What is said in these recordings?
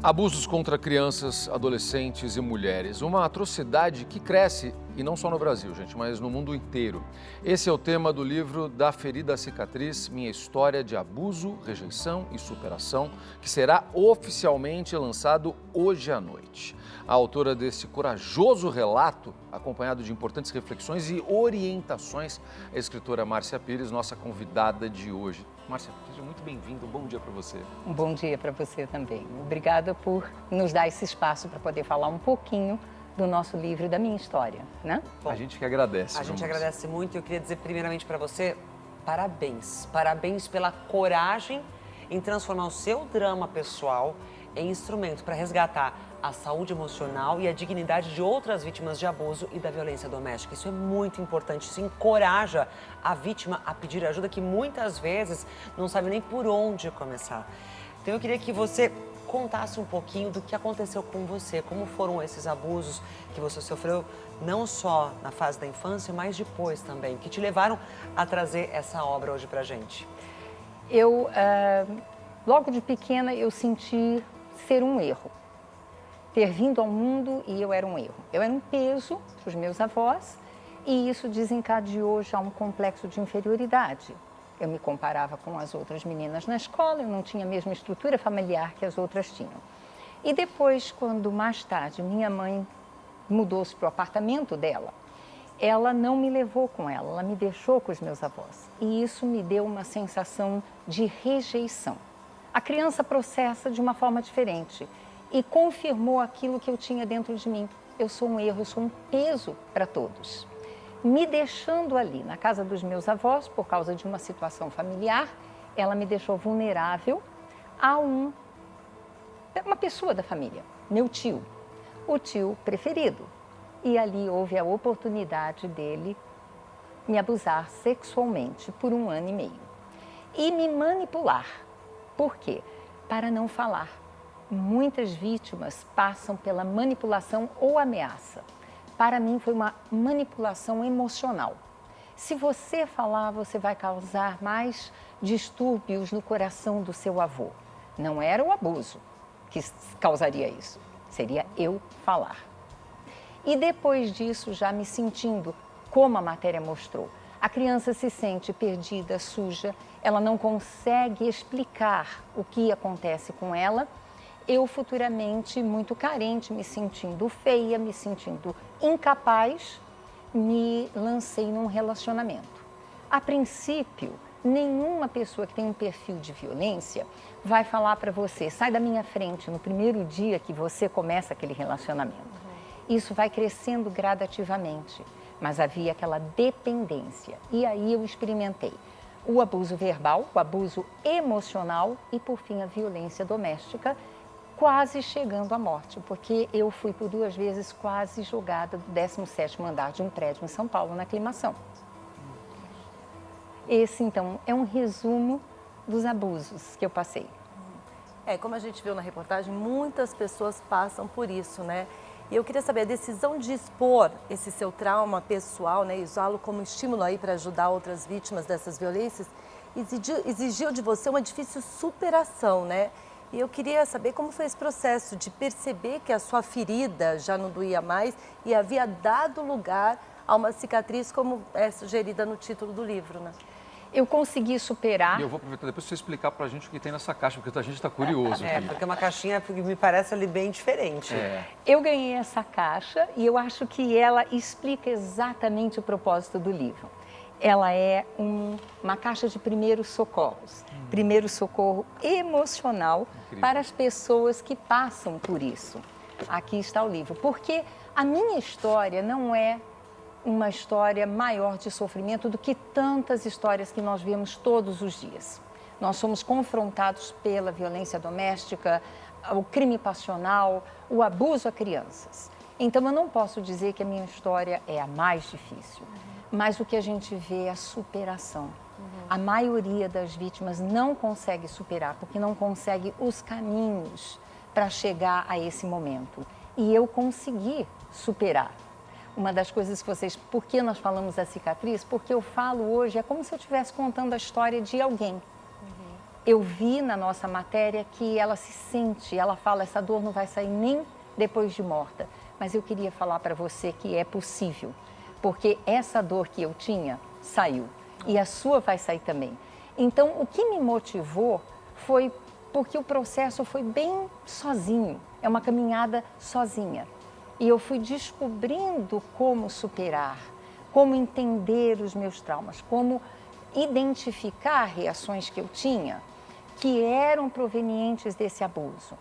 Abusos contra crianças, adolescentes e mulheres. Uma atrocidade que cresce, e não só no Brasil, gente, mas no mundo inteiro. Esse é o tema do livro Da Ferida à Cicatriz, Minha História de Abuso, Rejeição e Superação, que será oficialmente lançado hoje à noite. A autora desse corajoso relato, acompanhado de importantes reflexões e orientações, é a escritora Márcia Pires, nossa convidada de hoje. Márcia, seja muito bem-vinda, um bom dia para você. Um bom dia para você também. Obrigada por nos dar esse espaço para poder falar um pouquinho do nosso livro e da minha história, né? Bom, a gente que agradece. A gente agradece muito e eu queria dizer primeiramente para você, parabéns. Parabéns pela coragem em transformar o seu drama pessoal em instrumento para resgatar a saúde emocional e a dignidade de outras vítimas de abuso e da violência doméstica. Isso é muito importante, isso encoraja a vítima a pedir ajuda que muitas vezes não sabe nem por onde começar. Então eu queria que você contasse um pouquinho do que aconteceu com você, como foram esses abusos que você sofreu, não só na fase da infância, mas depois também, que te levaram a trazer essa obra hoje pra gente. Logo de pequena, eu senti ser um erro. Ter vindo ao mundo e eu era um erro. Eu era um peso para os meus avós e isso desencadeou já um complexo de inferioridade. Eu me comparava com as outras meninas na escola, eu não tinha a mesma estrutura familiar que as outras tinham. E depois, quando mais tarde minha mãe mudou-se para o apartamento dela, ela não me levou com ela, ela me deixou com os meus avós. E isso me deu uma sensação de rejeição. A criança processa de uma forma diferente e confirmou aquilo que eu tinha dentro de mim. Eu sou um erro, eu sou um peso para todos. Me deixando ali na casa dos meus avós, por causa de uma situação familiar, ela me deixou vulnerável a uma pessoa da família, meu tio, o tio preferido. E ali houve a oportunidade dele me abusar sexualmente por 1 ano e meio. E me manipular. Por quê? Para não falar. Muitas vítimas passam pela manipulação ou ameaça. Para mim foi uma manipulação emocional. Se você falar, você vai causar mais distúrbios no coração do seu avô. Não era o abuso que causaria isso, seria eu falar. E depois disso, já me sentindo, como a matéria mostrou, a criança se sente perdida, suja, ela não consegue explicar o que acontece com ela. Eu futuramente, muito carente, me sentindo feia, me sentindo incapaz, me lancei num relacionamento. A princípio, nenhuma pessoa que tem um perfil de violência vai falar para você, sai da minha frente no primeiro dia que você começa aquele relacionamento. Isso vai crescendo gradativamente, mas havia aquela dependência. E aí eu experimentei o abuso verbal, o abuso emocional e, por fim, a violência doméstica, quase chegando à morte, porque eu fui por 2 vezes quase jogada do 17º andar de um prédio em São Paulo, na Aclimação. Esse, então, é um resumo dos abusos que eu passei. Como a gente viu na reportagem, muitas pessoas passam por isso, né? E eu queria saber, a decisão de expor esse seu trauma pessoal, né, e usá-lo como estímulo aí para ajudar outras vítimas dessas violências, exigiu de você uma difícil superação, né? E eu queria saber como foi esse processo de perceber que a sua ferida já não doía mais e havia dado lugar a uma cicatriz como é sugerida no título do livro, né? Eu consegui superar. E eu vou aproveitar depois para você explicar para a gente o que tem nessa caixa, porque a gente está curioso aqui. Porque é uma caixinha que me parece ali bem diferente. Eu ganhei essa caixa e eu acho que ela explica exatamente o propósito do livro. Ela é uma caixa de primeiros socorros, primeiro socorro emocional para as pessoas que passam por isso. Aqui está o livro, porque a minha história não é uma história maior de sofrimento do que tantas histórias que nós vemos todos os dias. Nós somos confrontados pela violência doméstica, o crime passional, o abuso a crianças. Então, eu não posso dizer que a minha história é a mais difícil, mas o que a gente vê é a superação. A maioria das vítimas não consegue superar, porque não consegue os caminhos para chegar a esse momento. E eu consegui superar. Uma das coisas que vocês... Por que nós falamos da cicatriz? Porque eu falo hoje, é como se eu estivesse contando a história de alguém. eu vi na nossa matéria que ela se sente, ela fala, essa dor não vai sair nem depois de morta. Mas eu queria falar para você que é possível, porque essa dor que eu tinha saiu e a sua vai sair também. Então, o que me motivou foi porque o processo foi bem sozinho, é uma caminhada sozinha. E eu fui descobrindo como superar, como entender os meus traumas, como identificar reações que eu tinha que eram provenientes desse abuso.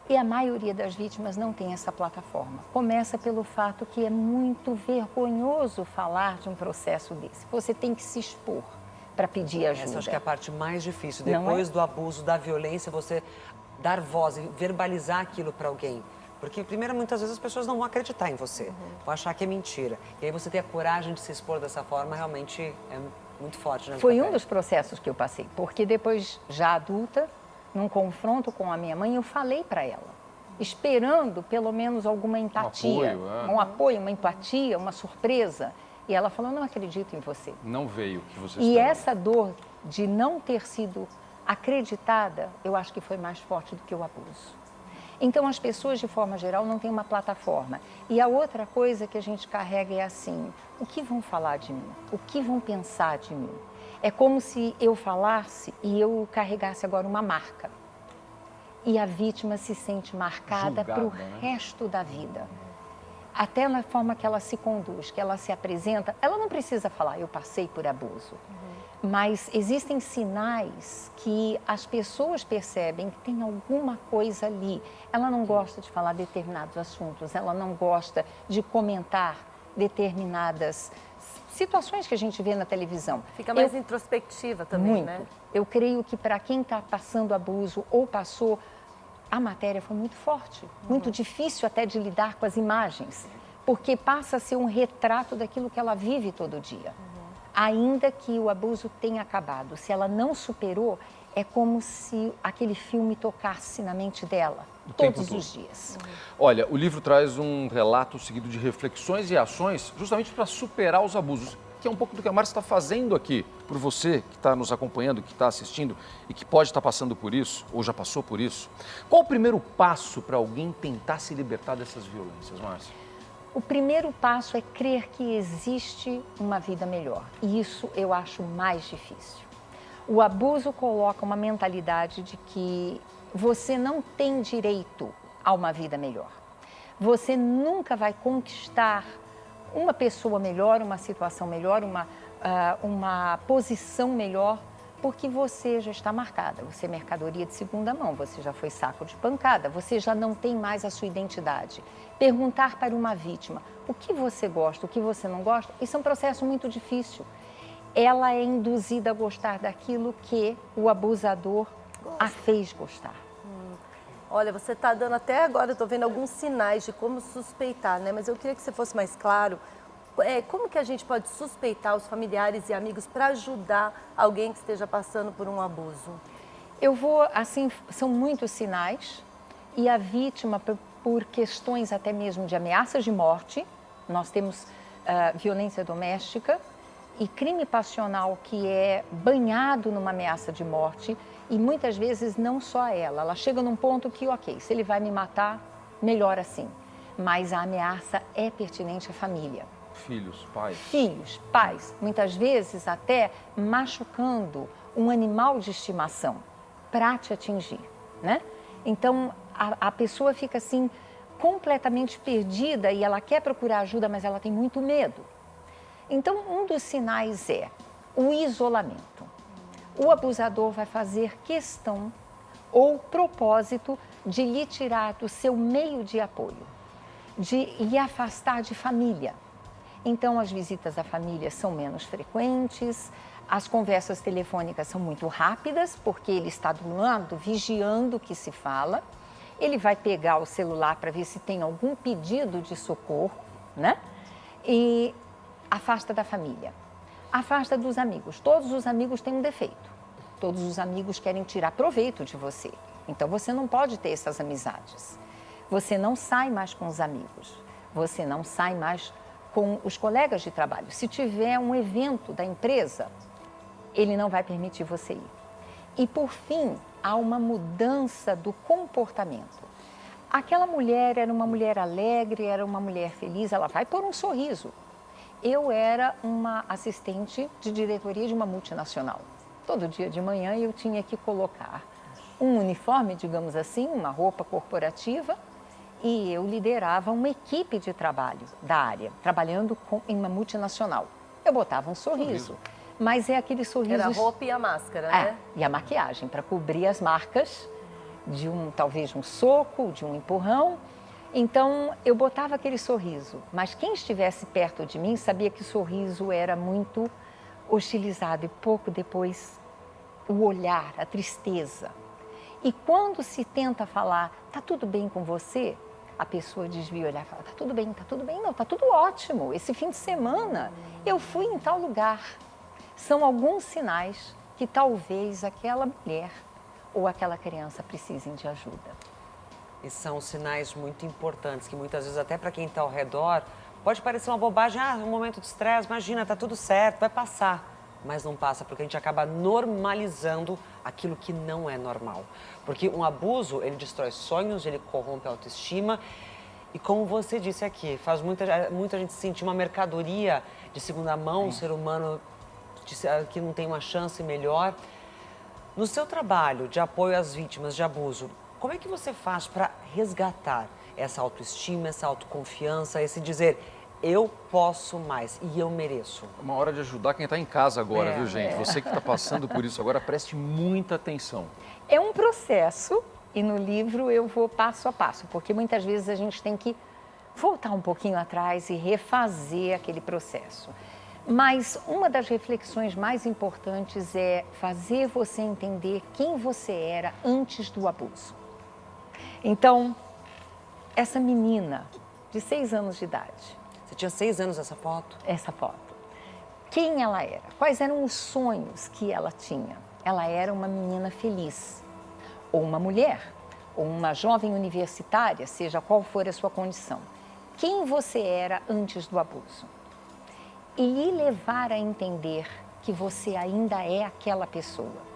E a maioria das vítimas não tem essa plataforma. Começa pelo fato que é muito vergonhoso falar de um processo desse. Você tem que se expor para pedir ajuda. Essa acho que é a parte mais difícil. Não Depois é? do abuso, da violência, você dar voz e verbalizar aquilo para alguém. Porque, primeiro, muitas vezes as pessoas não vão acreditar em você, vão achar que é mentira. E aí você ter a coragem de se expor dessa forma realmente é muito forte, né? Foi um dos processos que eu passei, porque depois, já adulta, num confronto com a minha mãe, eu falei para ela, esperando pelo menos alguma empatia, um apoio, uma empatia, uma surpresa. E ela falou, não acredito em você. Não veio o que você E esperava. essa dor de não ter sido acreditada, eu acho que foi mais forte do que o abuso. Então, as pessoas, de forma geral, não têm uma plataforma. E a outra coisa que a gente carrega é assim, o que vão falar de mim? O que vão pensar de mim? É como se eu falasse e eu carregasse agora uma marca. E a vítima se sente marcada para o resto da vida. Até na forma que ela se conduz, que ela se apresenta, ela não precisa falar, eu passei por abuso. Mas existem sinais que as pessoas percebem que tem alguma coisa ali. Ela não gosta de falar determinados assuntos, ela não gosta de comentar determinadas situações que a gente vê na televisão. Fica mais introspectiva também, muito. né? Eu creio que para quem está passando abuso ou passou, a matéria foi muito forte, muito difícil até de lidar com as imagens, porque passa a ser um retrato daquilo que ela vive todo dia. Ainda que o abuso tenha acabado, se ela não superou, é como se aquele filme tocasse na mente dela, todos os dias. Olha, o livro traz um relato seguido de reflexões e ações justamente para superar os abusos, que é um pouco do que a Márcia está fazendo aqui, por você que está nos acompanhando, que está assistindo e que pode estar passando por isso, ou já passou por isso. Qual o primeiro passo para alguém tentar se libertar dessas violências, Márcia? O primeiro passo é crer que existe uma vida melhor, e isso eu acho mais difícil. O abuso coloca uma mentalidade de que você não tem direito a uma vida melhor. Você nunca vai conquistar uma pessoa melhor, uma situação melhor, uma posição melhor, porque você já está marcada, você é mercadoria de segunda mão, você já foi saco de pancada, você já não tem mais a sua identidade. Perguntar para uma vítima o que você gosta, o que você não gosta, isso é um processo muito difícil. Ela é induzida a gostar daquilo que o abusador a fez gostar. Olha, você está dando até agora, eu estou vendo alguns sinais de como suspeitar, né? Mas eu queria que você fosse mais claro. Como que a gente pode suspeitar os familiares e amigos para ajudar alguém que esteja passando por um abuso? Eu vou, assim, são muitos sinais e a vítima, por questões até mesmo de ameaças de morte, nós temos violência doméstica e crime passional que é banhado numa ameaça de morte e muitas vezes não só ela chega num ponto que, ok, se ele vai me matar, melhor assim, mas a ameaça é pertinente à família. Filhos, pais. Filhos, pais, muitas vezes até machucando um animal de estimação para te atingir, né? Então, a pessoa fica assim completamente perdida e ela quer procurar ajuda, mas ela tem muito medo. Então, um dos sinais é o isolamento. O abusador vai fazer questão ou propósito de lhe tirar do seu meio de apoio, de lhe afastar de família. Então, as visitas à família são menos frequentes, as conversas telefônicas são muito rápidas, porque ele está do lado, vigiando o que se fala. Ele vai pegar o celular para ver se tem algum pedido de socorro, né? E afasta da família, afasta dos amigos. Todos os amigos têm um defeito, todos os amigos querem tirar proveito de você. Então, você não pode ter essas amizades. Você não sai mais com os amigos, você não sai mais com os colegas de trabalho. Se tiver um evento da empresa, ele não vai permitir você ir. E, por fim, há uma mudança do comportamento. Aquela mulher era uma mulher alegre, era uma mulher feliz, ela vai pôr um sorriso. Eu era uma assistente de diretoria de uma multinacional. Todo dia de manhã eu tinha que colocar um uniforme, digamos assim, uma roupa corporativa, e eu liderava uma equipe de trabalho da área, trabalhando em uma multinacional. Eu botava um sorriso, mas é aquele sorriso... Era a roupa e a máscara, né? E a maquiagem, para cobrir as marcas de talvez um soco, de um empurrão. Então, eu botava aquele sorriso, mas quem estivesse perto de mim sabia que o sorriso era muito hostilizado e pouco depois o olhar, a tristeza. E quando se tenta falar, tá tudo bem com você? A pessoa desvia o olhar e fala, tá tudo bem, não, tá tudo ótimo. Esse fim de semana eu fui em tal lugar. São alguns sinais que talvez aquela mulher ou aquela criança precisem de ajuda. E são sinais muito importantes, que muitas vezes até para quem está ao redor, pode parecer uma bobagem, um momento de estresse, imagina, tá tudo certo, vai passar. Mas não passa, porque a gente acaba normalizando aquilo que não é normal. Porque um abuso, ele destrói sonhos, ele corrompe a autoestima. E como você disse aqui, faz muita gente sentir uma mercadoria de segunda mão, um ser humano que não tem uma chance melhor. No seu trabalho de apoio às vítimas de abuso, como é que você faz para resgatar essa autoestima, essa autoconfiança, esse dizer, eu posso mais e eu mereço? É uma hora de ajudar quem está em casa agora, viu, gente? Você que está passando por isso agora, preste muita atenção. É um processo e no livro eu vou passo a passo, porque muitas vezes a gente tem que voltar um pouquinho atrás e refazer aquele processo. Mas uma das reflexões mais importantes é fazer você entender quem você era antes do abuso. Então, essa menina de 6 anos de idade. Você tinha 6 anos essa foto? Essa foto. Quem ela era? Quais eram os sonhos que ela tinha? Ela era uma menina feliz, ou uma mulher, ou uma jovem universitária, seja qual for a sua condição. Quem você era antes do abuso? E lhe levar a entender que você ainda é aquela pessoa.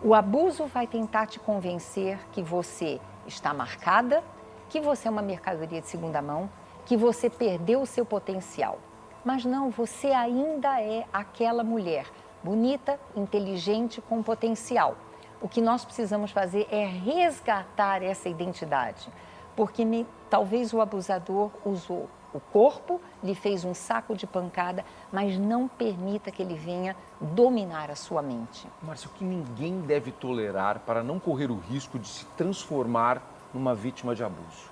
O abuso vai tentar te convencer que você está marcada, que você é uma mercadoria de segunda mão, que você perdeu o seu potencial. Mas não, você ainda é aquela mulher bonita, inteligente, com potencial. O que nós precisamos fazer é resgatar essa identidade, porque talvez o abusador usou o corpo, lhe fez um saco de pancada, mas não permita que ele venha dominar a sua mente. Márcia, o que ninguém deve tolerar para não correr o risco de se transformar numa vítima de abuso?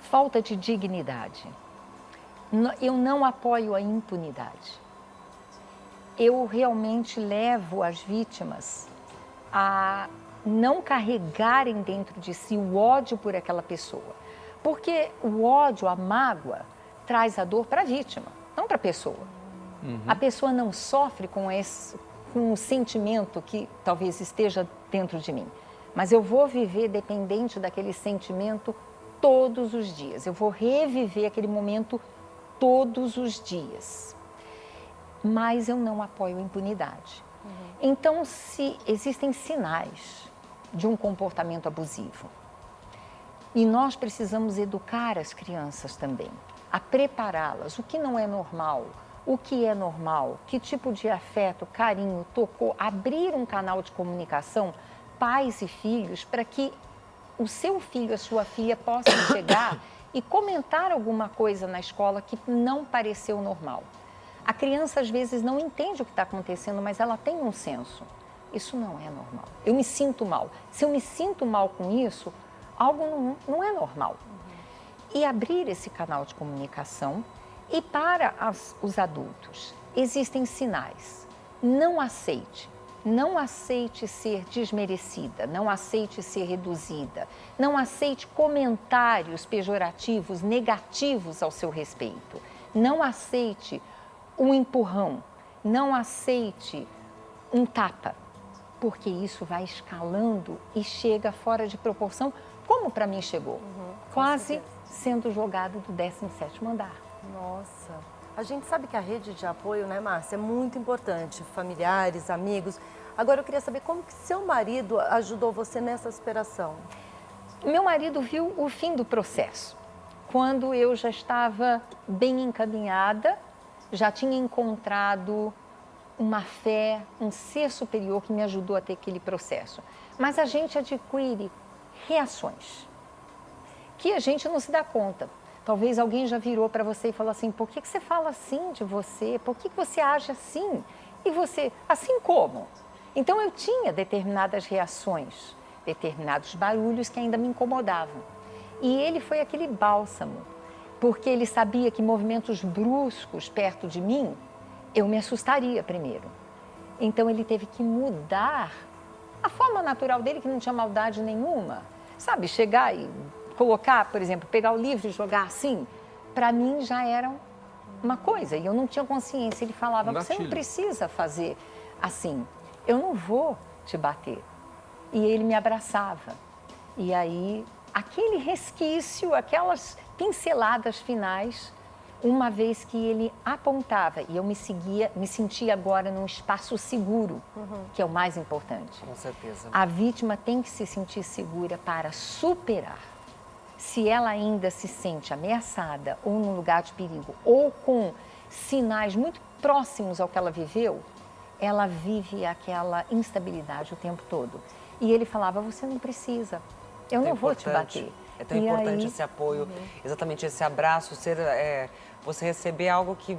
Falta de dignidade. Eu não apoio a impunidade. Eu realmente levo as vítimas a não carregarem dentro de si o ódio por aquela pessoa. Porque o ódio, a mágoa, traz a dor para a vítima, não para a pessoa. A pessoa não sofre com o sentimento que talvez esteja dentro de mim. Mas eu vou viver dependente daquele sentimento todos os dias. Eu vou reviver aquele momento todos os dias. Mas eu não apoio a impunidade. Então, se existem sinais de um comportamento abusivo, e nós precisamos educar as crianças também, a prepará-las, o que não é normal, o que é normal, que tipo de afeto, carinho, tocou, abrir um canal de comunicação, pais e filhos, para que o seu filho, a sua filha possam chegar e comentar alguma coisa na escola que não pareceu normal. A criança às vezes não entende o que está acontecendo, mas ela tem um senso. Isso não é normal. Eu me sinto mal. Se eu me sinto mal com isso, algo não é normal. E abrir esse canal de comunicação. E para os adultos, existem sinais. Não aceite. Não aceite ser desmerecida, não aceite ser reduzida, não aceite comentários pejorativos, negativos ao seu respeito. Não aceite um empurrão, não aceite um tapa, porque isso vai escalando e chega fora de proporção, como para mim chegou, quase sendo jogado do 17º andar. Nossa, a gente sabe que a rede de apoio, né, Márcia, é muito importante, familiares, amigos. Agora eu queria saber como que seu marido ajudou você nessa superação. Meu marido viu o fim do processo. Quando eu já estava bem encaminhada, já tinha encontrado uma fé, um ser superior que me ajudou a ter aquele processo. Mas a gente adquire reações que a gente não se dá conta. Talvez alguém já virou para você e falou assim, por que você fala assim de você? Por que você age assim? E você, assim como? Então eu tinha determinadas reações, determinados barulhos que ainda me incomodavam. E ele foi aquele bálsamo, porque ele sabia que movimentos bruscos perto de mim, eu me assustaria primeiro. Então ele teve que mudar a forma natural dele, que não tinha maldade nenhuma. Sabe, chegar e colocar, por exemplo, pegar o livro e jogar assim, para mim já era uma coisa, e eu não tinha consciência. Ele falava, você não precisa fazer assim, eu não vou te bater. E ele me abraçava. E aí, aquele resquício, aquelas pinceladas finais, uma vez que ele apontava e eu me sentia agora num espaço seguro, que é o mais importante. Com certeza. A vítima tem que se sentir segura para superar. Se ela ainda se sente ameaçada ou num lugar de perigo ou com sinais muito próximos ao que ela viveu, ela vive aquela instabilidade o tempo todo. E ele falava, você não precisa, eu não vou te bater. É tão importante esse apoio, exatamente esse abraço, você receber algo que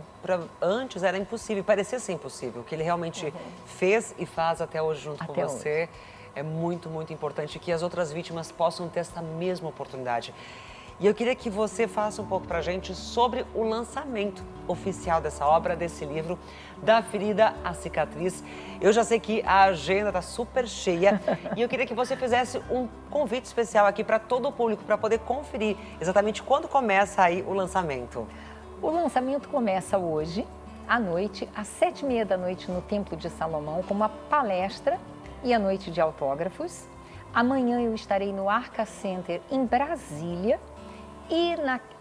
antes era impossível, parecia ser impossível, que ele realmente fez e faz até hoje junto com você. É muito, muito importante que as outras vítimas possam ter essa mesma oportunidade. E eu queria que você faça um pouco pra gente sobre o lançamento oficial dessa obra, desse livro, Da Ferida à Cicatriz. Eu já sei que a agenda está super cheia e eu queria que você fizesse um convite especial aqui para todo o público, para poder conferir exatamente quando começa aí o lançamento. O lançamento começa hoje, à noite, às 7h30 da noite, no Templo de Salomão, com uma palestra e a noite de autógrafos. Amanhã eu estarei no Arca Center, em Brasília, e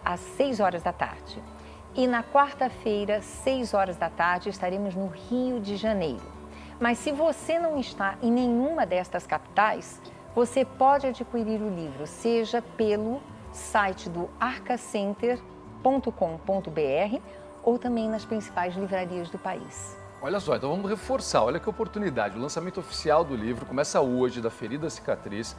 às 6 horas da tarde. E na quarta-feira, 6 horas da tarde, estaremos no Rio de Janeiro. Mas se você não está em nenhuma destas capitais, você pode adquirir o livro, seja pelo site do arcacenter.com.br ou também nas principais livrarias do país. Olha só, então vamos reforçar, olha que oportunidade. O lançamento oficial do livro começa hoje, Da Ferida à Cicatriz,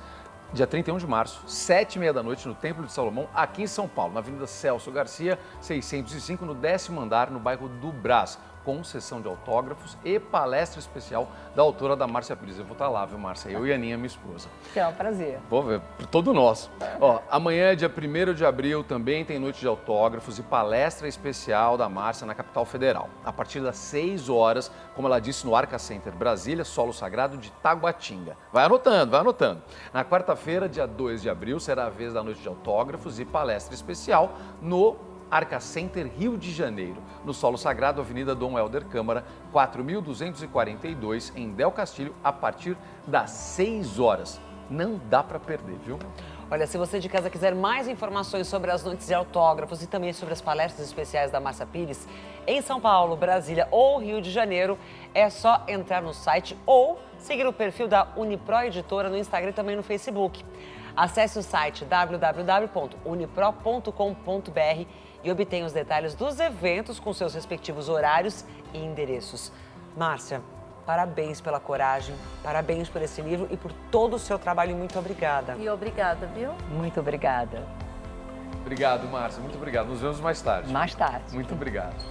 dia 31 de março, 7h30 da noite, no Templo de Salomão, aqui em São Paulo, na Avenida Celso Garcia, 605, no 10º andar, no bairro do Brás, com sessão de autógrafos e palestra especial da autora da Márcia Pires. Eu vou estar lá, viu, Márcia? Eu e a Aninha, minha esposa. É um prazer. Vou ver, todo nosso. Ó, amanhã, dia 1º de abril, também tem noite de autógrafos e palestra especial da Márcia na capital federal. A partir das 6 horas, como ela disse, no Arca Center Brasília, Solo Sagrado de Taguatinga. Vai anotando, vai anotando. Na quarta-feira, dia 2 de abril, será a vez da noite de autógrafos e palestra especial no Arca Center, Rio de Janeiro, no Solo Sagrado, Avenida Dom Helder Câmara, 4.242, em Del Castilho, a partir das 6 horas. Não dá para perder, viu? Olha, se você de casa quiser mais informações sobre as noites de autógrafos e também sobre as palestras especiais da Márcia Pires, em São Paulo, Brasília ou Rio de Janeiro, é só entrar no site ou seguir o perfil da Unipro Editora no Instagram e também no Facebook. Acesse o site www.unipro.com.br e obtenha os detalhes dos eventos com seus respectivos horários e endereços. Márcia, parabéns pela coragem, parabéns por esse livro e por todo o seu trabalho. Muito obrigada. E obrigada, viu? Muito obrigada. Obrigado, Márcia. Muito obrigado. Nos vemos mais tarde. Mais tarde. Muito obrigado.